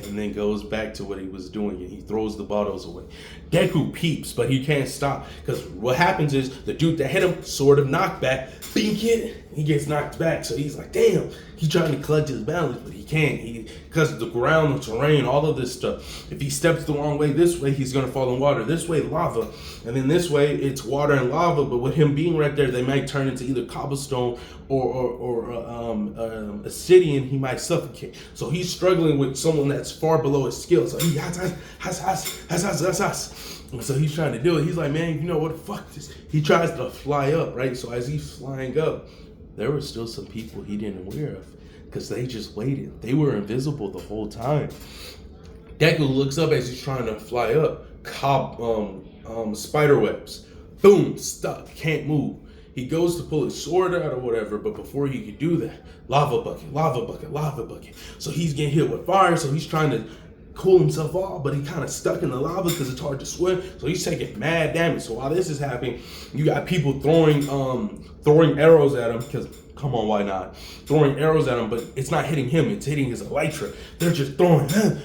and then goes back to what he was doing and he throws the bottles away. Deku peeps, but he can't stop because what happens is the dude that hit him, sort of knocked back, bink it, he gets knocked back. So he's like, damn, he's trying to clutch his balance, but he can't. Because of the ground, the terrain, all of this stuff. If he steps the wrong way this way, he's gonna fall in water. This way, lava. And then this way, it's water and lava, but with him being right there, they might turn into either cobblestone or obsidian. He might suffocate. So he's struggling with someone that's far below his skill. So he so he's trying to do it. He's like, man, you know what? Fuck this. He tries to fly up, right? So as he's flying up, there were still some people he didn't aware of because they just waited. They were invisible the whole time. Deku looks up as he's trying to fly up. Spider webs. Boom, stuck, can't move. He goes to pull his sword out or whatever, but before he could do that, lava bucket. So he's getting hit with fire, so he's trying to cool himself off, but he kind of stuck in the lava because it's hard to swim. So he's taking mad damage. So while this is happening, you got people throwing arrows at him because, come on, why not? Throwing arrows at him, but it's not hitting him. It's hitting his elytra. They're just throwing him.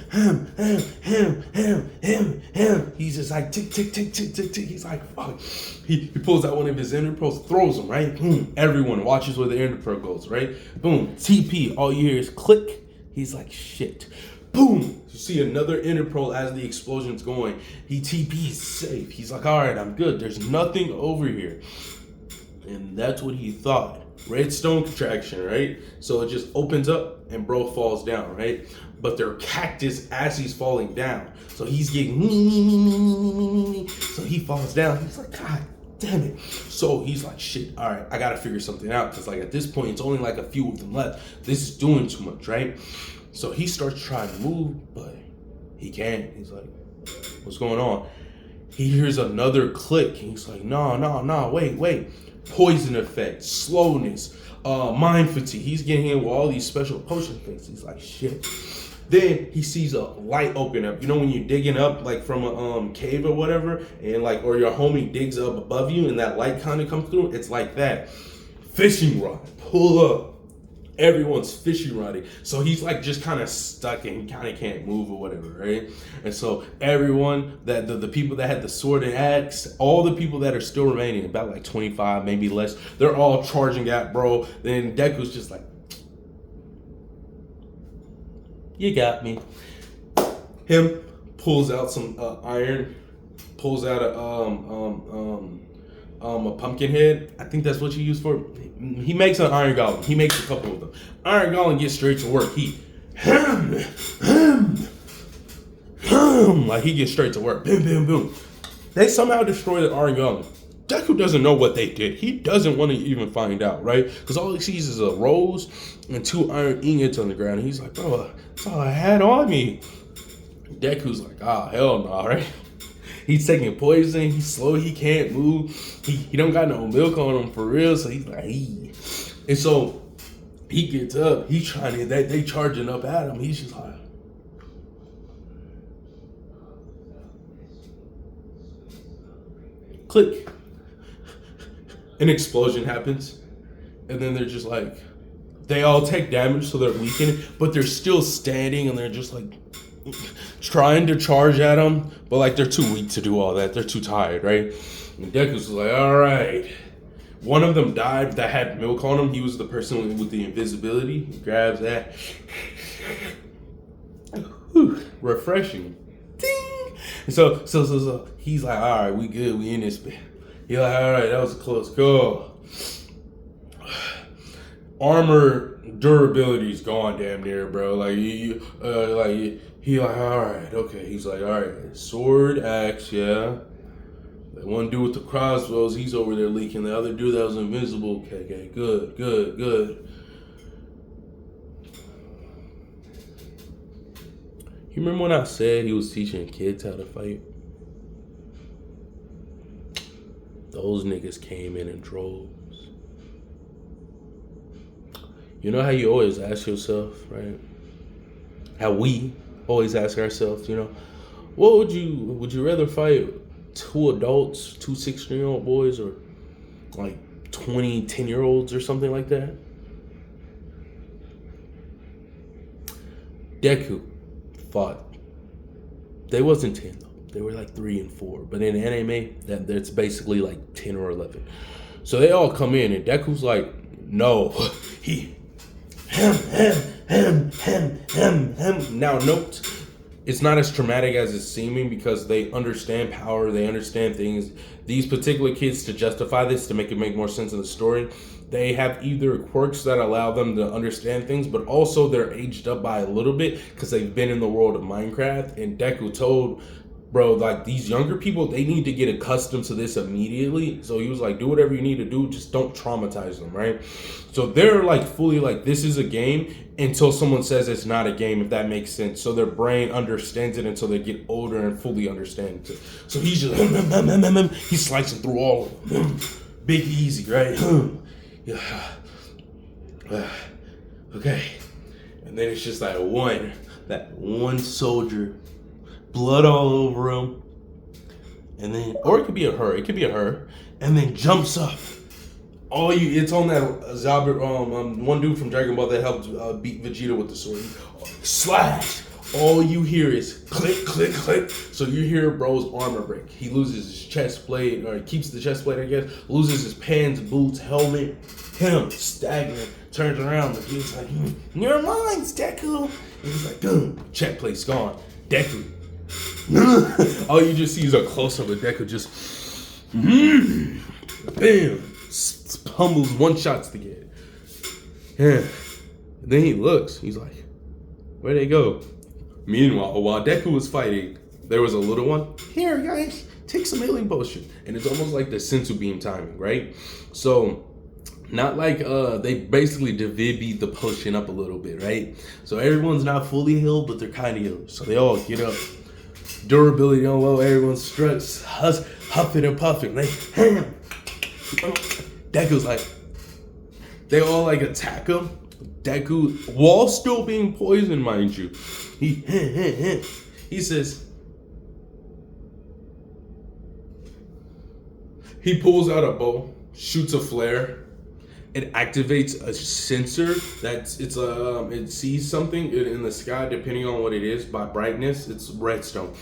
He's just like tick, tick, tick, tick, tick, tick. He's like, fuck. He pulls out one of his ender pearls, throws them, right? Boom. Everyone watches where the ender pearl goes, right? Boom. TP. All you hear is click. He's like, shit. Boom. You see another ender pearl as the explosion's going. He TP's safe. He's like, all right, I'm good. There's nothing over here. And that's what he thought. Redstone contraction, right? So it just opens up and bro falls down, right? But they're cactus as he's falling down. So he's getting so he falls down. He's like, God damn it. So he's like, shit, all right, I gotta figure something out. Because like at this point, it's only like a few of them left. This is doing too much, right? So he starts trying to move, but he can't. He's like, what's going on? He hears another click. And he's like, no, wait. Poison effect, slowness, mind fatigue. He's getting in with all these special potion things. He's like, shit. Then he sees a light open up. You know when you're digging up like from a cave or whatever, and like, or your homie digs up above you and that light kind of comes through? It's like that. Fishing rod, pull up. Everyone's fishing rodding. So he's like just kind of stuck and he kind of can't move or whatever, right? And so everyone, that the people that had the sword and axe, all the people that are still remaining, about like 25, maybe less, they're all charging at bro. Then Deku's just like, you got me. Him pulls out some iron, pulls out a pumpkin head. I think that's what you use for it. He makes an iron golem. He makes a couple of them. Iron golem gets straight to work. Like he gets straight to work. Boom. They somehow destroy the iron golem. Deku doesn't know what they did. He doesn't want to even find out, right? Because all he sees is a rose and 2 iron ingots on the ground. And he's like, bro, that's all I had on me. Deku's like, hell no, right? He's taking poison. He's slow. He can't move. He don't got no milk on him for real. So he's like, hey. And so he gets up. He's trying to, they charging up at him. He's just like, click. An explosion happens. And then they're just like, they all take damage, so they're weakened, but they're still standing and they're just like, trying to charge at him, but like they're too weak to do all that. They're too tired, right? And Deku's like, all right. One of them died that had milk on him. He was the person with the invisibility. He grabs that. Whew, refreshing. Ding! So he's like, all right, we good. We in this bit. He's like, all right, that was a close call. Armor durability is gone damn near, bro. Like, he like, all right, okay. He's like, all right, sword, axe, yeah. That one dude with the crossbows, he's over there leaking. The other dude that was invisible, okay, good. You remember when I said he was teaching kids how to fight? Those niggas came in droves. You know how you always ask yourself, right? How we always ask ourselves, you know, what would you rather fight 2 adults, 2 16-year-old boys, or like 20 10-year-olds or something like that? Deku fought. They wasn't 10 though. They were like 3 and 4. But in anime, that's basically like 10 or 11. So they all come in and Deku's like, no, him. Now note, it's not as traumatic as it's seeming because they understand power, they understand things. These particular kids, to justify this, to make it make more sense in the story, they have either quirks that allow them to understand things, but also they're aged up by a little bit because they've been in the world of Minecraft. And Deku told, bro, like these younger people, they need to get accustomed to this immediately. So he was like, do whatever you need to do, just don't traumatize them, right? So they're like fully like, this is a game until someone says it's not a game, if that makes sense. So their brain understands it until they get older and fully understand it. So he's just, he's slicing through all of them. Big easy, right? Yeah. Okay. And then it's just like 1, that one soldier, blood all over him, and then, or it could be a her, and then jumps up. It's on that Zabir, one dude from Dragon Ball that helped beat Vegeta with the sword. Slash. All you hear is click, click, click. So you hear bro's armor break. He loses his chest plate, or keeps the chest plate, I guess. Loses his pants, boots, helmet. Him, staggering, turns around. The dude's like, "You're mine, Deku." And he's like, boom, chest plate's gone. Deku. All you just see is a close up of Deku just, bam, pummels one shots to get. Yeah. And then he looks. He's like, "Where'd they go?" Meanwhile, while Deku was fighting, there was a little one. "Here, guys, take some healing potion." And it's almost like the sensu beam timing, right? So, not like they basically divvied the potion up a little bit, right? So everyone's not fully healed, but they're kind of healed. So they all get up. Durability on low. Everyone struts, huffing and puffing. Deku's like, they all like attack him. Deku, while still being poisoned, mind you, he says, he pulls out a bow, shoots a flare. It activates a sensor it sees something in the sky depending on what it is by brightness. It's redstone.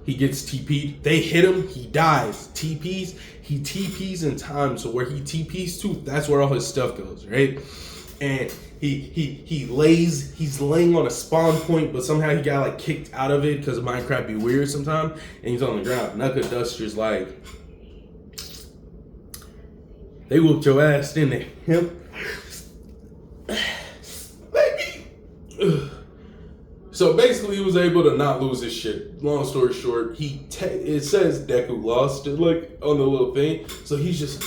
He gets TP'd. They hit him. He dies. TPs. He TPs in time. So where he TPs to, that's where all his stuff goes, right? And he's laying on a spawn point, but somehow he got like kicked out of it because Minecraft be weird sometimes. And he's on the ground. Knuckle Duster's like, "They whooped your ass, didn't they?" Him. Baby. So basically, he was able to not lose his shit. Long story short, it says Deku lost it, like on the little thing. So he's just.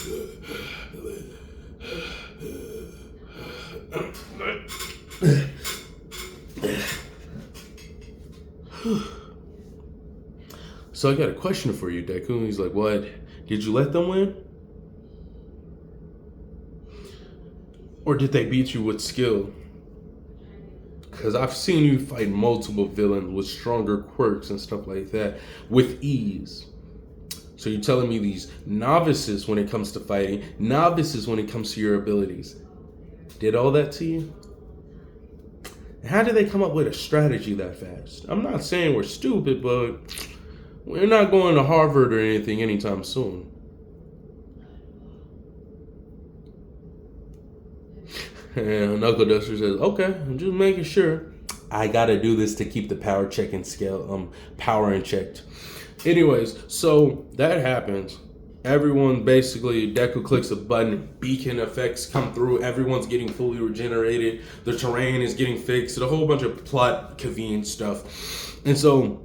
So I got a question for you, Deku. And he's like, "What? Did you let them win? Or did they beat you with skill? Because I've seen you fight multiple villains with stronger quirks and stuff like that with ease. So you're telling me these novices when it comes to fighting, novices when it comes to your abilities, did all that to you? How did they come up with a strategy that fast? I'm not saying we're stupid, but we're not going to Harvard or anything anytime soon." And Knuckle Duster says, "Okay, I'm just making sure. I gotta do this to keep the power check and scale, power in checked." Anyways, so that happens. Everyone basically, Deku clicks a button, beacon effects come through, everyone's getting fully regenerated, the terrain is getting fixed, a whole bunch of plot convenient stuff. And so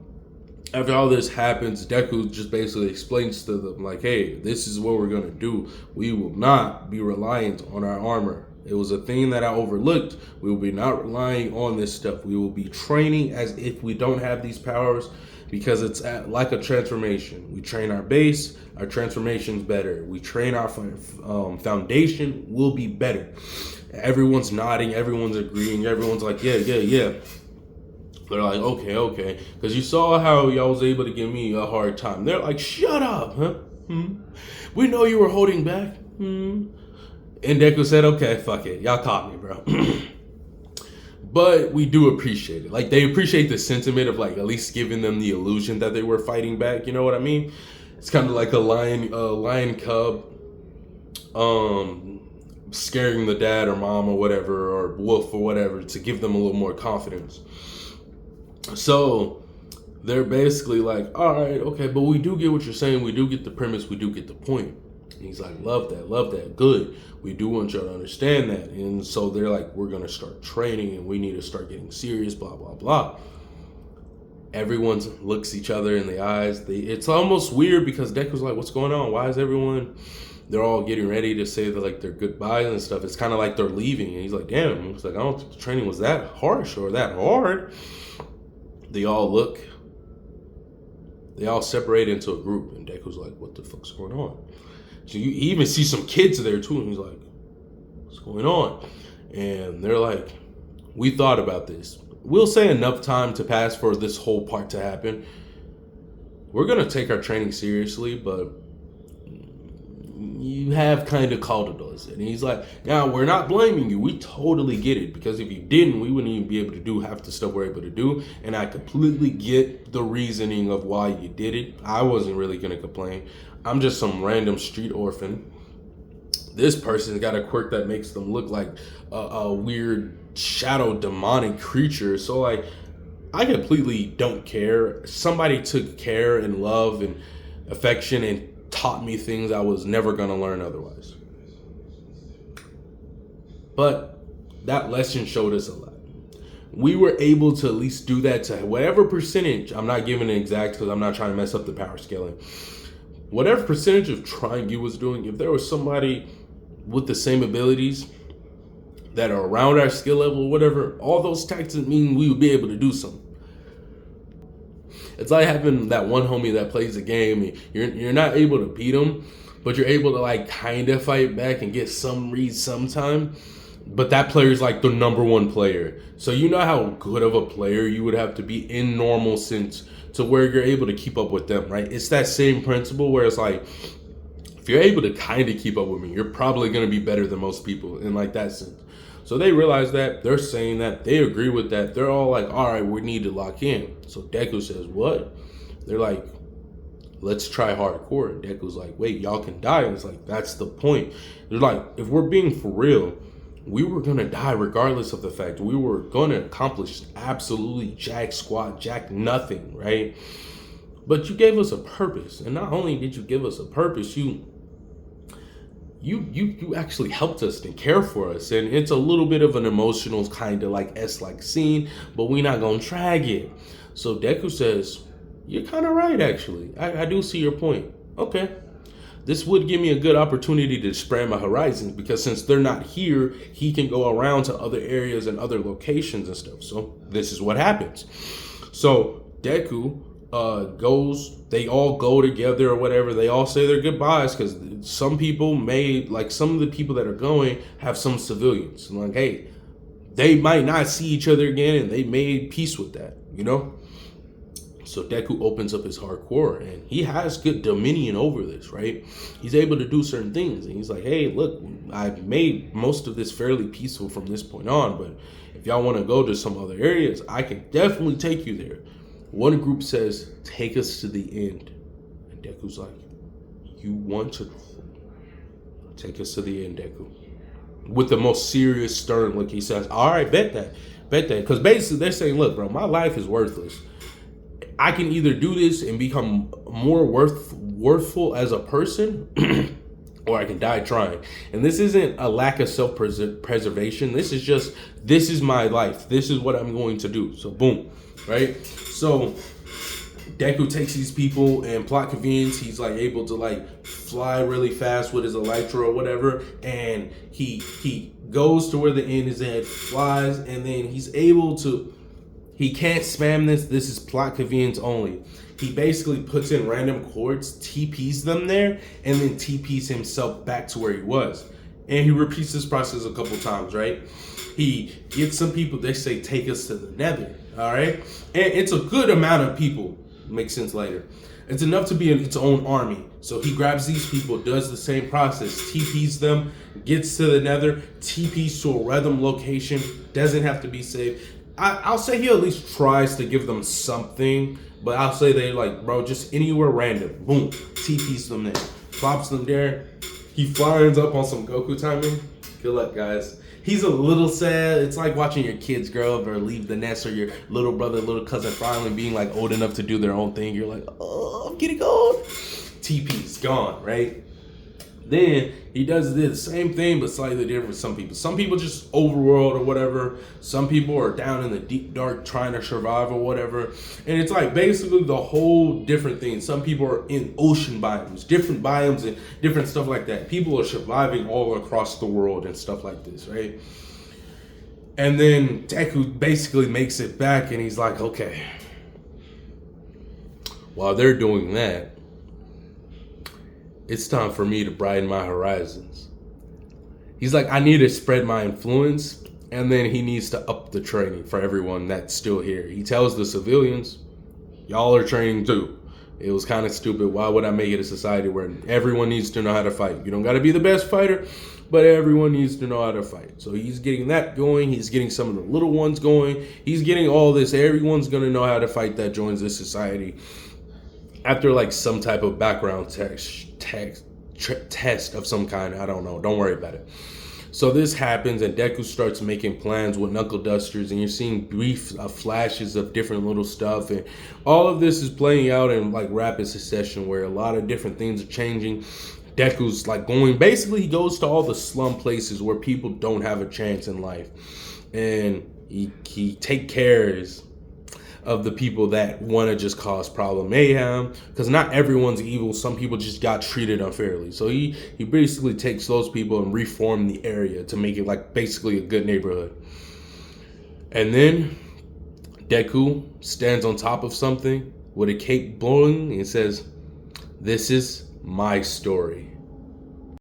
after all this happens, Deku just basically explains to them, like, "Hey, this is what we're gonna do. We will not be reliant on our armor. It was a thing that I overlooked. We will be not relying on this stuff. We will be training as if we don't have these powers, because it's like a transformation. We train our base, our transformation's better. We train our foundation, will be better." Everyone's nodding, everyone's agreeing, everyone's like, yeah. They're like, okay. Because you saw how y'all was able to give me a hard time. They're like, "Shut up, huh? We know you were holding back. And Deku said, "Okay, fuck it. Y'all caught me, bro." But we do appreciate it. Like, they appreciate the sentiment of, like, at least giving them the illusion that they were fighting back. You know what I mean? It's kind of like a lion cub scaring the dad or mom or whatever, or wolf or whatever, to give them a little more confidence. So they're basically like, "All right, okay, but we do get what you're saying. We do get the premise. We do get the point." And he's like, love that, good. We do want y'all to understand that. And so they're like, "We're going to start training and we need to start getting serious, blah, blah, blah." Everyone looks each other in the eyes. It's almost weird because Deku's like, "What's going on? Why is everyone..." They're all getting ready to say that, like, their goodbyes and stuff. It's kind of like they're leaving. And he's like, "Damn." He's like, "I don't think the training was that harsh or that hard." They all look. They all separate into a group. And Deku's like, "What the fuck's going on?" So you even see some kids there too, and he's like, "What's going on?" And they're like, "We thought about this. we'll say enough time to pass for this whole part to happen. We're gonna take our training seriously, but you have kind of called us. And he's like, now we're not blaming you. We totally get it. Because if you didn't, we wouldn't even be able to do half the stuff we're able to do. And I completely get the reasoning of why you did it. I wasn't really going to complain. I'm just some random street orphan. This person's got a quirk that makes them look like a weird shadow demonic creature. So like, I completely don't care. Somebody took care and love and affection and taught me things I was never going to learn otherwise. But that lesson showed us a lot. We were able to at least do that to whatever percentage. I'm not giving it exact because I'm not trying to mess up the power scaling. Whatever percentage of trying you was doing, if there was somebody with the same abilities that are around our skill level or whatever, all those tactics mean we would be able to do something. It's like having that one homie that plays a game and you're not able to beat him, but you're able to like kind of fight back and get some reads sometime. But that player is like the number one player. So you know how good of a player you would have to be in normal sense to where you're able to keep up with them, right? It's that same principle where it's like, if you're able to kind of keep up with me, you're probably going to be better than most people in like that sense. So they realize that, they're saying that, they agree with that. They're all like, all right, we need to lock in. So Deku says, what? They're like, let's try hardcore. And Deku's like, wait, y'all can die. And it's like, that's the point. They're like, if we're being for real, we were going to die regardless of the fact we were going to accomplish absolutely jack squat, jack nothing, right? But you gave us a purpose. And not only did you give us a purpose, you actually helped us and care for us. And it's a little bit of an emotional kind of like like scene, but we're not gonna drag it. So Deku says, you're kind of right, actually. I do see your point. Okay. This would give me a good opportunity to expand my horizons, because since they're not here, he can go around to other areas and other locations and stuff. So this is what happens. So Deku goes, they all go together or whatever. They all say their goodbyes, because some people may, like some of the people that are going have some civilians. And like, hey, they might not see each other again, and they made peace with that, you know? So Deku opens up his hardcore, and he has good dominion over this, right? He's able to do certain things, and he's like, hey, look, I've made most of this fairly peaceful from this point on, but if y'all want to go to some other areas, I can definitely take you there. One group says, take us to the end. And Deku's like, you want to take us to the end, Deku? With the most serious, stern look, he says, all right, bet that. Because basically they're saying, look, bro, my life is worthless. I can either do this and become more worthful as a person, or I can die trying. And this isn't a lack of self-preservation. This is my life. This is what I'm going to do. So boom, right? So Deku takes these people and plot convenes. He's like able to like fly really fast with his elytra or whatever. And he goes to where the end is at, flies, and then he's able to, he can't spam this. This is plot convenience only. He basically puts in random chords, TPs them there, and then TPs himself back to where he was. And he repeats this process a couple times, right? He gets some people, they say, take us to the nether, all right? And it's a good amount of people. Makes sense later. It's enough to be in its own army. So he grabs these people, does the same process, TPs them, gets to the nether, TPs to a random location, doesn't have to be saved. I'll say he at least tries to give them something, but I'll say they like, bro, just anywhere random. Boom, TPs them there, plops them there. He flies up on some Goku timing. Good luck, guys. He's a little sad. It's like watching your kids grow up or leave the nest, or your little brother, little cousin finally being like old enough to do their own thing. You're like, oh, I'm getting old. TP's gone, right? Then he does the same thing, but slightly different with some people. Some people just overworld or whatever. Some people are down in the deep dark trying to survive or whatever. And it's like basically the whole different thing. Some people are in ocean biomes and different stuff like that. People are surviving all across the world and stuff like this, right? And then Deku basically makes it back, and he's like, okay. While they're doing that, it's time for me to brighten my horizons. He's like, I need to spread my influence And then he needs to up the training for everyone that's still here. He tells the civilians, y'all are training too. It was kind of stupid. Why would I make it a society where everyone needs to know how to fight? You don't got to be the best fighter, but everyone needs to know how to fight. So he's getting that going. He's getting some of the little ones going. He's getting all this. Everyone's going to know how to fight that joins this society after like some type of background test of some kind. I don't know. Don't worry about it. So this happens, and Deku starts making plans with Knuckle Dusters, and you're seeing brief flashes of different little stuff, and all of this is playing out in like rapid succession, where a lot of different things are changing. Deku's like going, basically, he goes to all the slum places where people don't have a chance in life, and he take cares of the people that want to just cause problem mayhem, because not everyone's evil. Some people just got treated unfairly, so he basically takes those people and reform the area to make it like basically a good neighborhood. And then Deku stands on top of something with a cape blowing and says, "This is my story."